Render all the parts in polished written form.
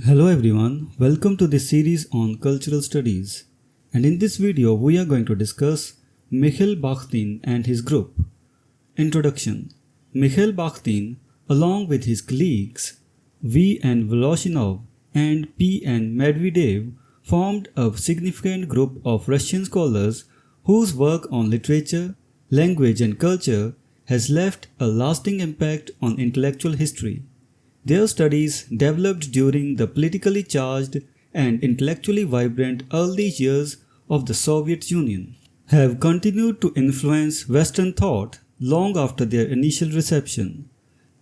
Hello everyone, welcome to this series on cultural studies. And in this video we are going to discuss Mikhail Bakhtin and his group. Introduction. Mikhail Bakhtin, along with his colleagues V. N. Voloshinov and P. N. Medvedev, formed a significant group of Russian scholars whose work on literature, language and culture has left a lasting impact on intellectual history. Their studies, developed during the politically charged and intellectually vibrant early years of the Soviet Union, have continued to influence Western thought long after their initial reception.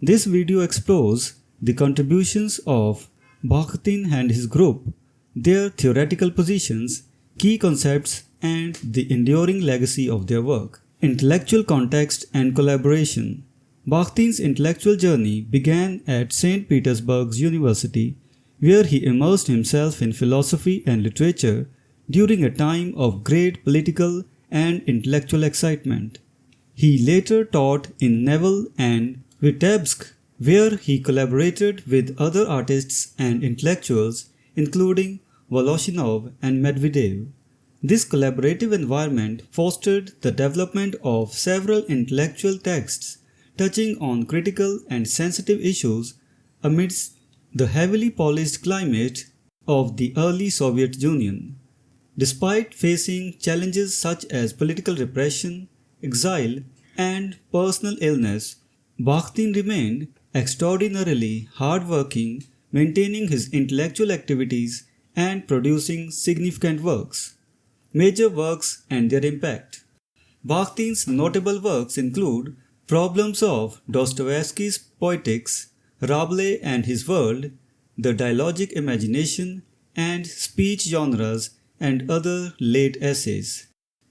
This video explores the contributions of Bakhtin and his group, their theoretical positions, key concepts, and the enduring legacy of their work. Intellectual context and collaboration. Bakhtin's intellectual journey began at St. Petersburg's University, where he immersed himself in philosophy and literature during a time of great political and intellectual excitement. He later taught in Nevel and Vitebsk, where he collaborated with other artists and intellectuals, including Voloshinov and Medvedev. This collaborative environment fostered the development of several intellectual texts touching on critical and sensitive issues amidst the heavily policed climate of the early Soviet Union. Despite facing challenges such as political repression, exile, and personal illness, Bakhtin remained extraordinarily hardworking, maintaining his intellectual activities and producing significant works. Major works and their impact. Bakhtin's notable works include Problems of Dostoevsky's Poetics, Rabelais and His World, The Dialogic Imagination, and Speech Genres and other late essays.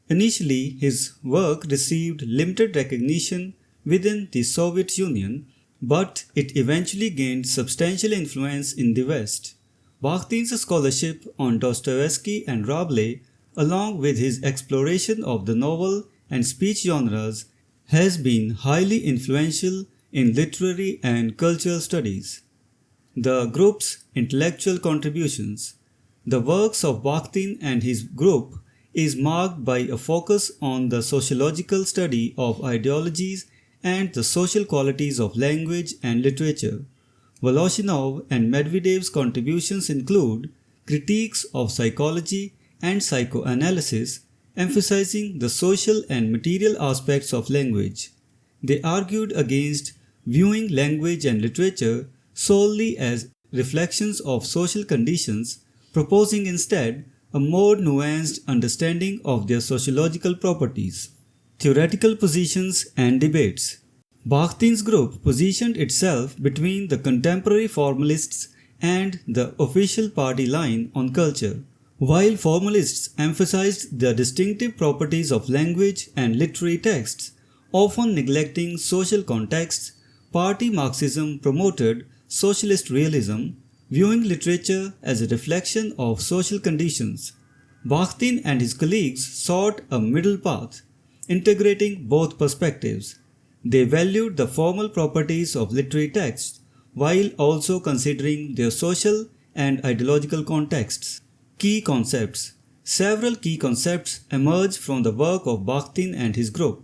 Initially, his work received limited recognition within the Soviet Union, but it eventually gained substantial influence in the West. Bakhtin's scholarship on Dostoevsky and Rabelais, along with his exploration of the novel and speech genres, has been highly influential in literary and cultural studies. The group's intellectual contributions. The works of Bakhtin and his group is marked by a focus on the sociological study of ideologies and the social qualities of language and literature. Voloshinov and Medvedev's contributions include critiques of psychology and psychoanalysis, emphasizing the social and material aspects of language. They argued against viewing language and literature solely as reflections of social conditions, proposing instead a more nuanced understanding of their sociological properties. Theoretical positions and debates. Bakhtin's group positioned itself between the contemporary formalists and the official party line on culture. While formalists emphasized the distinctive properties of language and literary texts, often neglecting social contexts, party Marxism promoted socialist realism, viewing literature as a reflection of social conditions. Bakhtin and his colleagues sought a middle path, integrating both perspectives. They valued the formal properties of literary texts while also considering their social and ideological contexts. Key concepts. Several key concepts emerge from the work of Bakhtin and his group.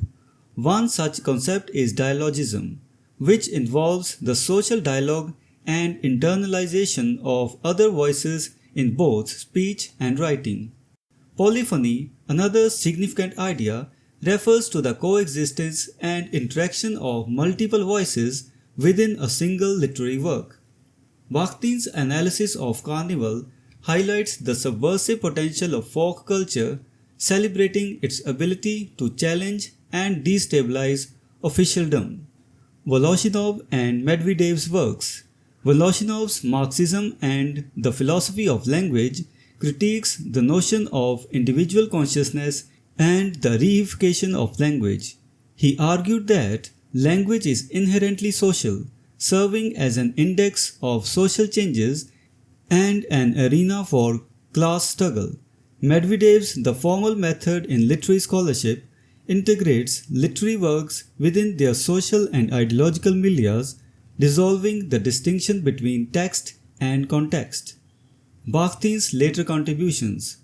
One such concept is dialogism, which involves the social dialogue and internalization of other voices in both speech and writing. Polyphony, another significant idea, refers to the coexistence and interaction of multiple voices within a single literary work. Bakhtin's analysis of Carnival highlights the subversive potential of folk culture, celebrating its ability to challenge and destabilize officialdom. Voloshinov and Medvedev's works. Voloshinov's Marxism and the Philosophy of Language critiques the notion of individual consciousness and the reification of language. He argued that language is inherently social, serving as an index of social changes and an arena for class struggle. Medvedev's The Formal Method in Literary Scholarship integrates literary works within their social and ideological milieux, dissolving the distinction between text and context. Bakhtin's later contributions.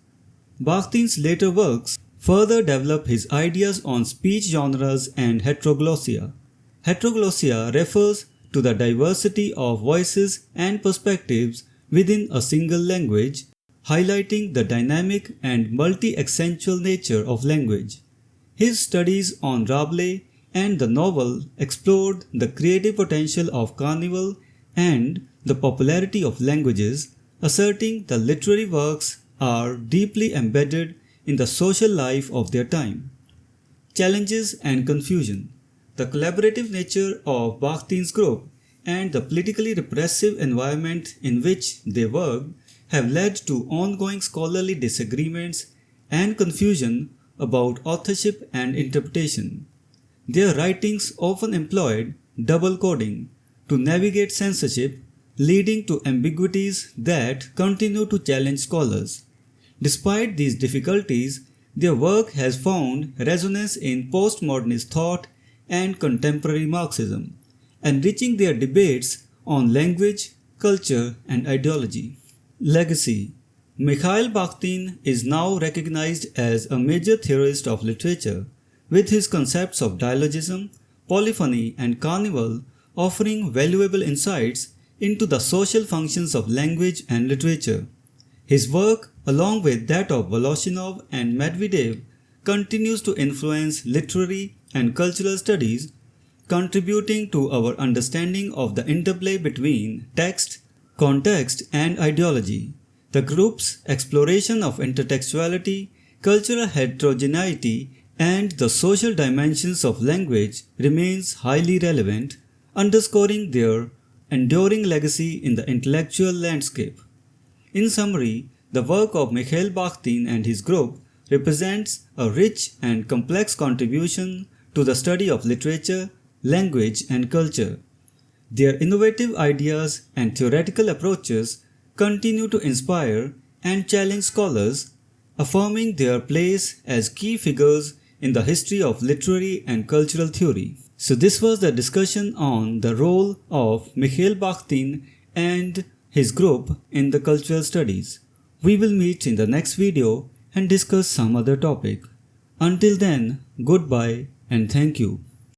Bakhtin's later works further develop his ideas on speech genres and heteroglossia. Heteroglossia refers to the diversity of voices and perspectives within a single language, highlighting the dynamic and multi-accentual nature of language. His studies on Rabelais and the novel explored the creative potential of carnival and the popularity of languages, asserting the literary works are deeply embedded in the social life of their time. Challenges and confusion. The collaborative nature of Bakhtin's group and the politically repressive environment in which they worked have led to ongoing scholarly disagreements and confusion about authorship and interpretation. Their writings often employed double coding to navigate censorship, leading to ambiguities that continue to challenge scholars. Despite these difficulties, their work has found resonance in postmodernist thought and contemporary Marxism, enriching their debates on language, culture, and ideology. Legacy. Mikhail Bakhtin is now recognized as a major theorist of literature, with his concepts of dialogism, polyphony, and carnival offering valuable insights into the social functions of language and literature. His work, along with that of Voloshinov and Medvedev, continues to influence literary and cultural studies, contributing to our understanding of the interplay between text, context, and ideology. The group's exploration of intertextuality, cultural heterogeneity, and the social dimensions of language remains highly relevant, underscoring their enduring legacy in the intellectual landscape. In summary, the work of Mikhail Bakhtin and his group represents a rich and complex contribution to the study of literature, language, and culture. Their innovative ideas and theoretical approaches continue to inspire and challenge scholars, affirming their place as key figures in the history of literary and cultural theory. So this was the discussion on the role of Mikhail Bakhtin and his group in the cultural studies. We will meet in the next video and discuss some other topic. Until then, goodbye and thank you.